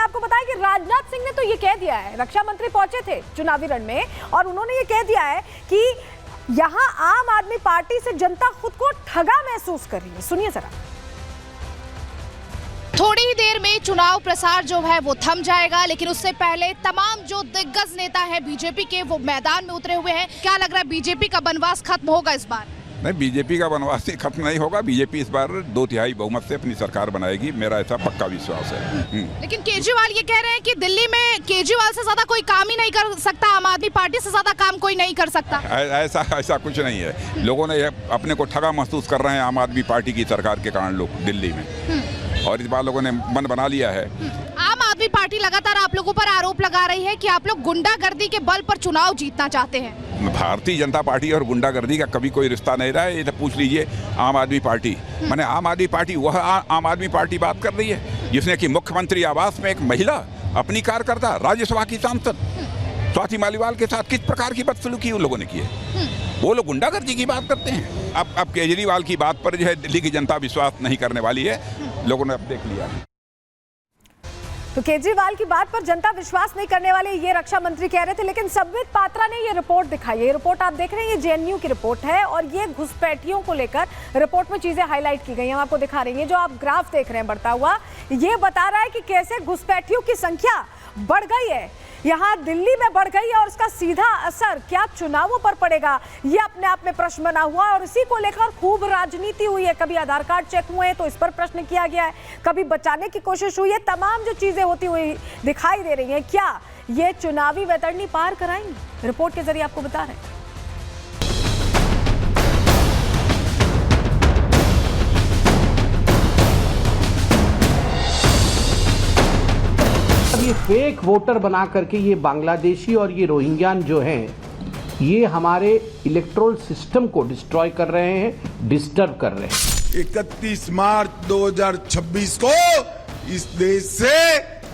आपको बताएं कि राजनाथ सिंह ने तो ये कह दिया है, रक्षा मंत्री पहुंचे थे चुनावी रण में और उन्होंने ये कह दिया है कि यहां आम आदमी पार्टी से जनता खुद को ठगा महसूस कर रही है। सुनिए जरा। थोड़ी ही देर में चुनाव प्रसार जो है वो थम जाएगा, लेकिन उससे पहले तमाम जो दिग्गज नेता हैं बीजेपी के वो मैदान में उतरे हुए हैं। क्या लग रहा है, बीजेपी का बनवास खत्म होगा इस बार? नहीं, बीजेपी का बनवास खत्म नहीं होगा। बीजेपी इस बार 2/3 बहुमत से अपनी सरकार बनाएगी, मेरा ऐसा पक्का विश्वास है। लेकिन केजरीवाल ये कह रहे हैं कि दिल्ली में केजरीवाल से ज्यादा कोई काम ही नहीं कर सकता, आम आदमी पार्टी से ज्यादा काम कोई नहीं कर सकता। ऐसा कुछ नहीं है। लोगों ने अपने को ठगा महसूस कर रहे हैं आम आदमी पार्टी की सरकार के कारण लोग दिल्ली में, और इस बार लोगों ने मन बना लिया है। आम आदमी पार्टी लगातार आप लोगों पर आरोप लगा रही है कि आप लोग गुंडागर्दी के बल पर चुनाव जीतना चाहते हैं। भारतीय जनता पार्टी और गुंडागर्दी का कभी कोई रिश्ता नहीं रहा है। ये तो पूछ लीजिए आम आदमी पार्टी। माने आम आदमी पार्टी वह आम आदमी पार्टी बात कर रही है जिसने कि मुख्यमंत्री आवास में एक महिला अपनी कार्यकर्ता राज्यसभा की सांसद स्वाति मालीवाल के साथ किस प्रकार की बदसलूकी उन लोगों ने की है। वो लोग गुंडागर्दी की बात करते हैं। अब केजरीवाल की बात पर जो है दिल्ली की जनता विश्वास नहीं करने वाली है, लोगों ने अब देख लिया। तो केजरीवाल की बात पर जनता विश्वास नहीं करने वाले ये रक्षा मंत्री कह रहे थे, लेकिन संबित पात्रा ने ये रिपोर्ट दिखाई है। ये रिपोर्ट आप देख रहे हैं, ये जेएनयू की रिपोर्ट है और ये घुसपैठियों को लेकर रिपोर्ट में चीजें हाईलाइट की गई हैं। हम आपको दिखा रहे हैं, जो आप ग्राफ देख रहे हैं बढ़ता हुआ, ये बता रहा है कि कैसे घुसपैठियों की संख्या बढ़ गई है, यहाँ दिल्ली में बढ़ गई है और इसका सीधा असर क्या चुनावों पर पड़ेगा, ये अपने आप में प्रश्न बना हुआ है। और इसी को लेकर खूब राजनीति हुई है। कभी आधार कार्ड चेक हुए हैं तो इस पर प्रश्न किया गया है, कभी बचाने की कोशिश हुई है। तमाम जो चीजें होती हुई दिखाई दे रही हैं, क्या ये चुनावी वैतरणी पार कराएंगी? रिपोर्ट के जरिए आपको बता रहे हैं। ये फेक वोटर बना करके ये बांग्लादेशी और ये रोहिंग्यान जो हैं, ये हमारे इलेक्टोरल सिस्टम को डिस्ट्रॉय कर रहे हैं, डिस्टर्ब कर रहे हैं। 31 मार्च 2026 को इस देश से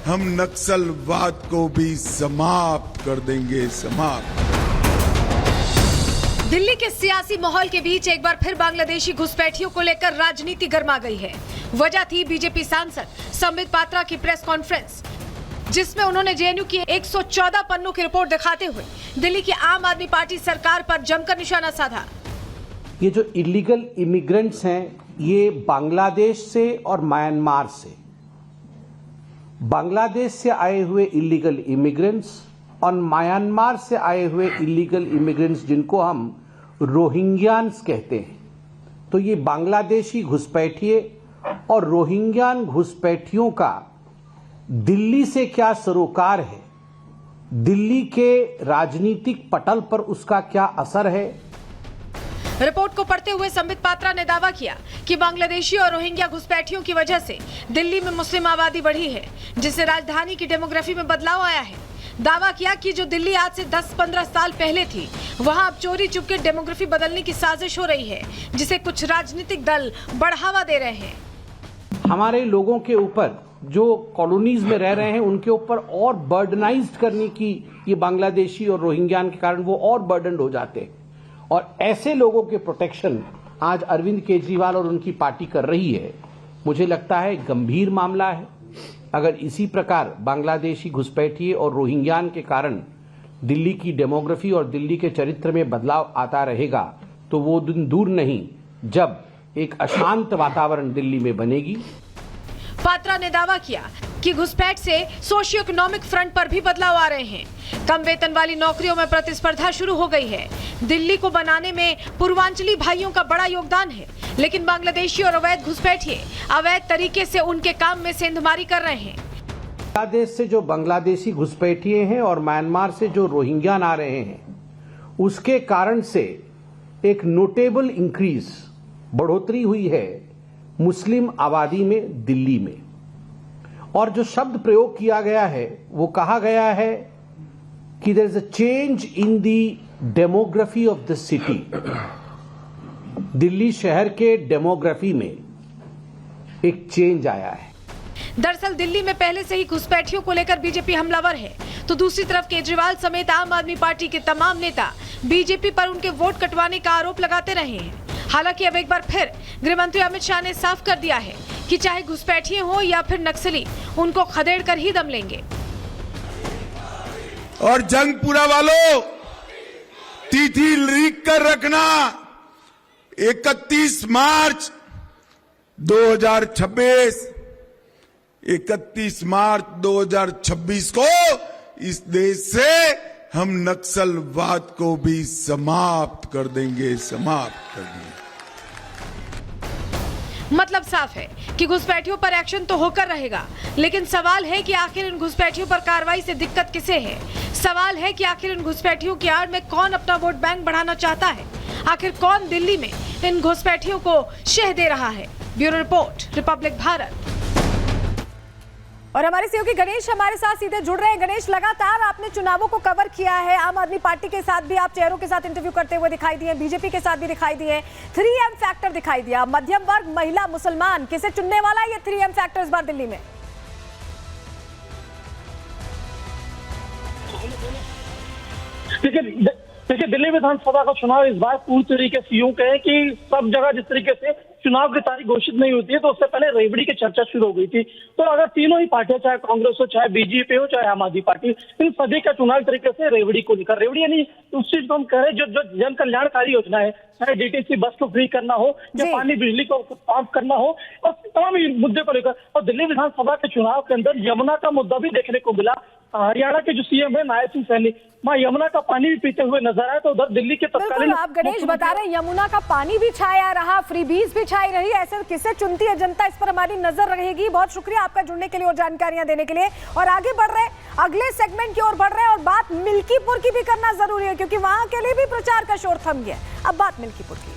हम नक्सलवाद को भी समाप्त कर देंगे, समाप्त। दिल्ली के सियासी माहौल के बीच एक बार फिर बांग्लादेशी घुसपैठियों को लेकर राजनीति गर्मा गई है। वजह थी बीजेपी सांसद संबित पात्रा की प्रेस कॉन्फ्रेंस, जिसमें उन्होंने जेएनयू की 114 पन्नों की रिपोर्ट दिखाते हुए दिल्ली की आम आदमी पार्टी सरकार पर जमकर निशाना साधा। ये जो इलीगल इमिग्रेंट्स हैं, ये बांग्लादेश से और म्यांमार से, बांग्लादेश से आए हुए इलीगल इमिग्रेंट्स और म्यांमार से आए हुए इलीगल इमिग्रेंट्स जिनको हम रोहिंग्यान्स कहते हैं, तो ये बांग्लादेशी घुसपैठिए और रोहिंग्यान घुसपैठियों का दिल्ली से क्या सरोकार है, दिल्ली के राजनीतिक पटल पर उसका क्या असर है। रिपोर्ट को पढ़ते हुए संबित पात्रा ने दावा किया कि बांग्लादेशी और रोहिंग्या घुसपैठियों की वजह से दिल्ली में मुस्लिम आबादी बढ़ी है, जिससे राजधानी की डेमोग्राफी में बदलाव आया है। दावा किया कि जो दिल्ली आज से 10-15 साल पहले थी, वहां अब चोरी चुपके डेमोग्राफी बदलने की साजिश हो रही है, जिसे कुछ राजनीतिक दल बढ़ावा दे रहे हैं। हमारे लोगों के ऊपर, जो कॉलोनीज में रह रहे हैं, उनके ऊपर और बर्डनाइज्ड करने की ये बांग्लादेशी और रोहिंग्यान के कारण वो और बर्डन हो जाते हैं। और ऐसे लोगों के प्रोटेक्शन आज अरविंद केजरीवाल और उनकी पार्टी कर रही है। मुझे लगता है गंभीर मामला है। अगर इसी प्रकार बांग्लादेशी घुसपैठिए और रोहिंग्यान के कारण दिल्ली की डेमोग्राफी और दिल्ली के चरित्र में बदलाव आता रहेगा, तो वो दिन दूर नहीं जब एक अशांत वातावरण दिल्ली में बनेगी। पात्रा ने दावा किया कि घुसपैठ से सोशियो इकोनॉमिक फ्रंट पर भी बदलाव आ रहे हैं। कम वेतन वाली नौकरियों में प्रतिस्पर्धा शुरू हो गई है। दिल्ली को बनाने में पूर्वांचली भाइयों का बड़ा योगदान है, लेकिन बांग्लादेशी और अवैध घुसपैठिए अवैध तरीके से उनके काम में सेंधमारी कर रहे हैं। बांग्लादेश से जो बांग्लादेशी घुसपैठिए हैं और म्यांमार से जो रोहिंग्यान आ रहे हैं, उसके कारण से एक नोटेबल इंक्रीज, बढ़ोतरी हुई है मुस्लिम आबादी में दिल्ली में। और जो शब्द प्रयोग किया गया है, वो कहा गया है कि there is a change in the demography of the city. Delhi शहर के डेमोग्राफी में एक चेंज आया है। दरअसल दिल्ली में पहले से ही घुसपैठियों को लेकर बीजेपी हमलावर है, तो दूसरी तरफ केजरीवाल समेत आम आदमी पार्टी के तमाम नेता बीजेपी पर उनके वोट कटवाने का आरोप लगाते रहे हैं। हालांकि अब एक बार फिर गृह मंत्री अमित शाह ने साफ कर दिया है कि चाहे घुसपैठिए हो या फिर नक्सली, उनको खदेड़ कर ही दम लेंगे। और जंगपुरा वालों, तिथि लिख कर रखना, 31 मार्च 2026, 31 मार्च 2026 को इस देश से हम नक्सलवाद को भी समाप्त कर देंगे, समाप्त कर देंगे। मतलब साफ है कि घुसपैठियों पर एक्शन तो होकर रहेगा, लेकिन सवाल है कि आखिर इन घुसपैठियों पर कार्रवाई से दिक्कत किसे है। सवाल है कि आखिर इन घुसपैठियों की आड़ में कौन अपना वोट बैंक बढ़ाना चाहता है। आखिर कौन दिल्ली में इन घुसपैठियों को शह दे रहा है। Bureau report, Republic Bharat. और हमारे सहयोगी गणेश हमारे साथ सीधे जुड़ रहे हैं। गणेश, लगातार आपने चुनावों को कवर किया है, आम आदमी पार्टी के साथ भी आप चेहरों के साथ इंटरव्यू करते हुए दिखाई दिए, बीजेपी के साथ भी दिखाई दिए, 3M फैक्टर दिखाई दिया। मध्यम वर्ग, महिला, मुसलमान, किसे चुनने वाला है ये 3M फैक्टर इस बार दिल्ली में? देखिए, दिल्ली विधानसभा का चुनाव इस बार पूरी तरीके से यूं कहें कि सब जगह जिस तरीके से चुनाव की तारीख घोषित नहीं होती है, तो उससे पहले रेवड़ी की चर्चा शुरू हो गई थी। तो अगर तीनों ही पार्टियां, चाहे कांग्रेस हो, चाहे बीजेपी हो, चाहे आम आदमी पार्टी, इन सभी का चुनाव तरीके से रेवड़ी को लेकर, रेवड़ी यानी उस चीज को हम कह रहे हैं जो जन कल्याणकारी योजना है, चाहे डीटीसी बस को फ्री करना हो या पानी बिजली को साफ करना हो, और तमाम मुद्दे को लेकर। और दिल्ली विधानसभा के चुनाव के अंदर यमुना का मुद्दा भी देखने को मिला। हरियाणा के जो सीएम है नायब सिंह सैनी, मां यमुना का पानी भी पीते हुए नजर आए, तो उधर दिल्ली के तत्कालीन आप गणेश बता रहे हैं यमुना का पानी भी छाया रहा, फ्रीबीज भी छाई रही, ऐसे किसे चुनती है जनता, इस पर हमारी नजर रहेगी। बहुत शुक्रिया आपका जुड़ने के लिए और जानकारियां देने के लिए। और आगे बढ़ रहे अगले सेगमेंट की ओर बढ़ रहे हैं, और बात मिल्कीपुर की भी करना जरूरी है क्योंकि वहां के लिए भी प्रचार का शोर थम गया। अब बात मिल्कीपुर की।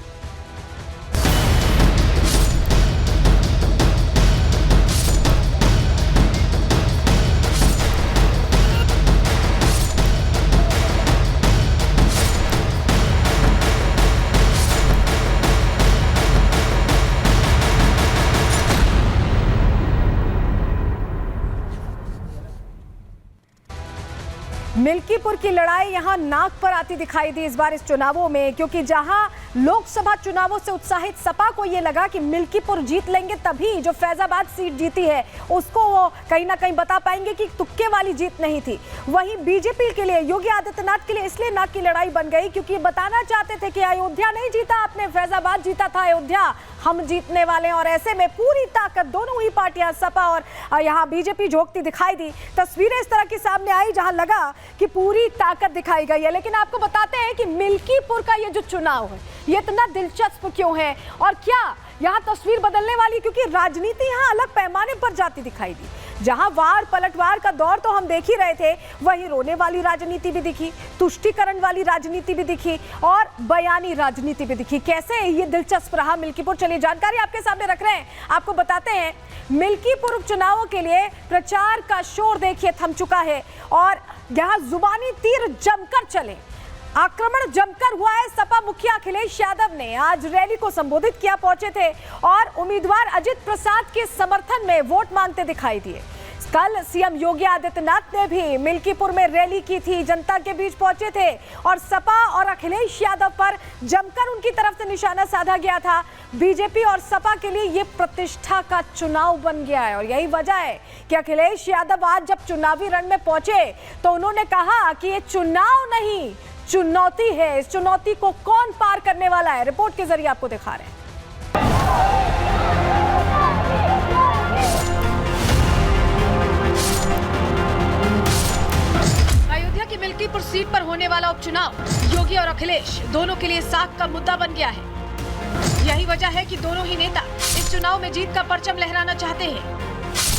मिल्कीपुर की लड़ाई यहां नाक पर आती दिखाई दी इस बार इस चुनावों में, क्योंकि जहां लोकसभा चुनावों से उत्साहित सपा को यह लगा कि मिल्कीपुर जीत लेंगे, तभी जो फैजाबाद सीट जीती है उसको वो कहीं ना कहीं बता पाएंगे कि तुक्के वाली जीत नहीं थी। वहीं बीजेपी के लिए, योगी आदित्यनाथ के लिए इसलिए नाक की लड़ाई बन गई क्योंकि बताना चाहते थे कि अयोध्या नहीं जीता आपने, फैजाबाद जीता था, अयोध्या हम जीतने वाले हैं। और ऐसे में पूरी ताकत दोनों ही पार्टियां, सपा और यहाँ बीजेपी झोंकती दिखाई दी। तस्वीरें इस तरह की सामने आई जहां लगा कि पूरी ताकत दिखाई गई है। लेकिन आपको बताते हैं कि मिल्कीपुर का ये जो चुनाव है ये इतना दिलचस्प क्यों है और क्या यहाँ तस्वीर बदलने वाली, क्योंकि राजनीति यहाँ अलग पैमाने पर जाती दिखाई दी। जहां वार पलटवार का दौर तो हम देख ही रहे थे, वहीं रोने वाली राजनीति भी दिखी, तुष्टीकरण वाली राजनीति भी दिखी और बयानी राजनीति भी दिखी। कैसे ये दिलचस्प रहा मिल्कीपुर, चलिए जानकारी आपके सामने रख रहे हैं। आपको बताते हैं मिल्कीपुर उपचुनावों के लिए प्रचार का शोर देखिए थम चुका है और यहाँ जुबानी तीर जमकर चले, आक्रमण जमकर हुआ है। सपा मुखिया अखिलेश यादव ने आज रैली को संबोधित किया, पहुंचे थे और उम्मीदवार अजित प्रसाद के समर्थन में वोट मांगते दिखाई दिए। कल सीएम योगी आदित्यनाथ ने भी मिल्कीपुर में रैली की थी, जनता के बीच पहुंचे थे और सपा और अखिलेश यादव पर जमकर उनकी तरफ से निशाना साधा गया था। बीजेपी और सपा के लिए ये प्रतिष्ठा का चुनाव बन गया है और यही वजह है कि अखिलेश यादव आज जब चुनावी रण में पहुंचे तो उन्होंने कहा कि ये चुनाव नहीं, चुनौती है। इस चुनौती को कौन पार करने वाला है, रिपोर्ट के जरिए आपको दिखा रहे हैं। अयोध्या की मिल्कीपुर सीट पर होने वाला उपचुनाव योगी और अखिलेश दोनों के लिए साख का मुद्दा बन गया है। यही वजह है कि दोनों ही नेता इस चुनाव में जीत का परचम लहराना चाहते हैं।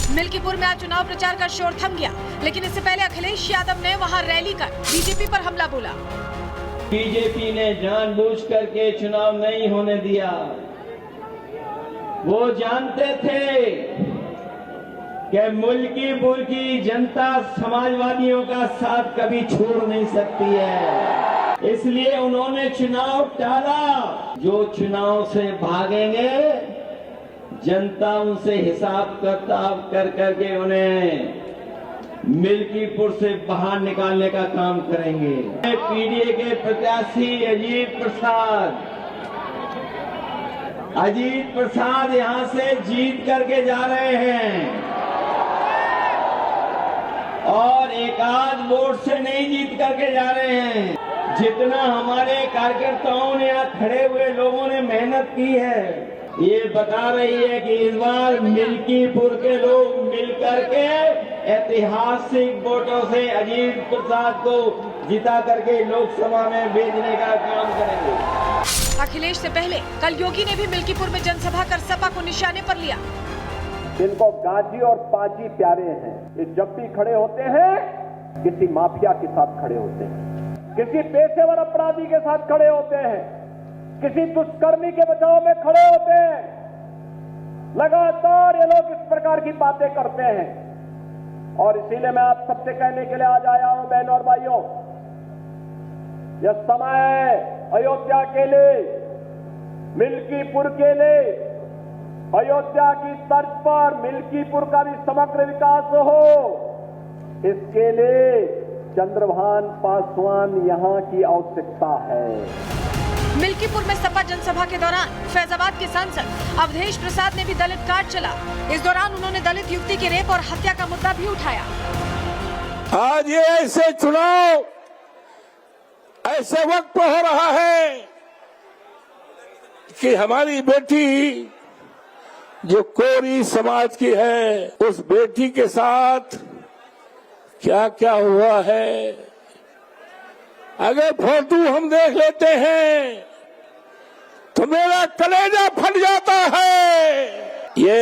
मिल्कीपुर में आज चुनाव प्रचार का शोर थम गया, लेकिन इससे पहले अखिलेश यादव ने वहां रैली कर बीजेपी पर हमला बोला। बीजेपी ने जानबूझ करके चुनाव नहीं होने दिया। वो जानते थे कि मिल्कीपुर की जनता समाजवादियों का साथ कभी छोड़ नहीं सकती है, इसलिए उन्होंने चुनाव टाला। जो चुनाव से भागेंगे जनता उनसे हिसाब किताब कर करके उन्हें मिल्कीपुर से बाहर निकालने का काम करेंगे। पीडीए के प्रत्याशी अजीत प्रसाद अजीत प्रसाद यहां से जीत करके जा रहे हैं और एक आध वोट से नहीं जीत करके जा रहे हैं। जितना हमारे कार्यकर्ताओं ने यहाँ खड़े हुए लोगों ने मेहनत की है, ये बता रही है कि इस बार मिल्कीपुर के लोग मिलकर के ऐतिहासिक वोटों से अजीत प्रसाद को जिता करके लोकसभा में भेजने का काम करेंगे। अखिलेश से पहले कल योगी ने भी मिल्कीपुर में जनसभा कर सपा को निशाने पर लिया। इनको गाजी और पाजी प्यारे हैं। ये जब भी खड़े होते हैं किसी माफिया के साथ खड़े होते हैं, किसी पेशेवर अपराधी के साथ खड़े होते हैं, किसी दुष्कर्मी के बचाव में खड़े होते हैं। लगातार ये लोग इस प्रकार की बातें करते हैं और इसीलिए मैं आप सबसे कहने के लिए आज आया हूं, बहनों और भाइयों, यह समय अयोध्या के लिए, मिल्कीपुर के लिए, अयोध्या की तर्ज पर मिल्कीपुर का भी समग्र विकास हो, इसके लिए चंद्रभान पासवान यहां की आवश्यकता है। मिल्कीपुर में सपा जनसभा के दौरान फैजाबाद के सांसद अवधेश प्रसाद ने भी दलित कार्ड चला। इस दौरान उन्होंने दलित युवती के रेप और हत्या का मुद्दा भी उठाया। आज ये ऐसे चुनाव ऐसे वक्त पर हो रहा है कि हमारी बेटी जो कोरी समाज की है, उस बेटी के साथ क्या क्या हुआ है, अगर फोटो हम देख लेते हैं तो मेरा कलेजा फट जाता है। ये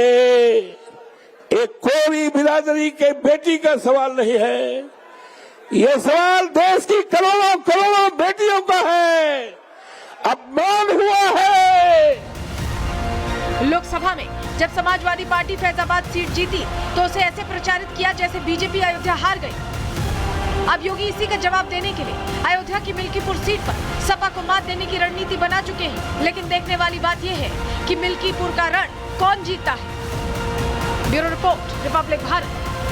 एक कोरी बिरादरी के बेटी का सवाल नहीं है, ये सवाल देश की करोड़ों करोड़ों बेटियों का है। अपमान हुआ है। लोकसभा में जब समाजवादी पार्टी फैजाबाद सीट जीती तो उसे ऐसे प्रचारित किया जैसे बीजेपी अयोध्या हार गई। अब योगी इसी का जवाब देने के लिए अयोध्या की मिल्कीपुर सीट पर सपा को मात देने की रणनीति बना चुके हैं। लेकिन देखने वाली बात यह है कि मिल्कीपुर का रण कौन जीतता है। Bureau report, Republic Bharat.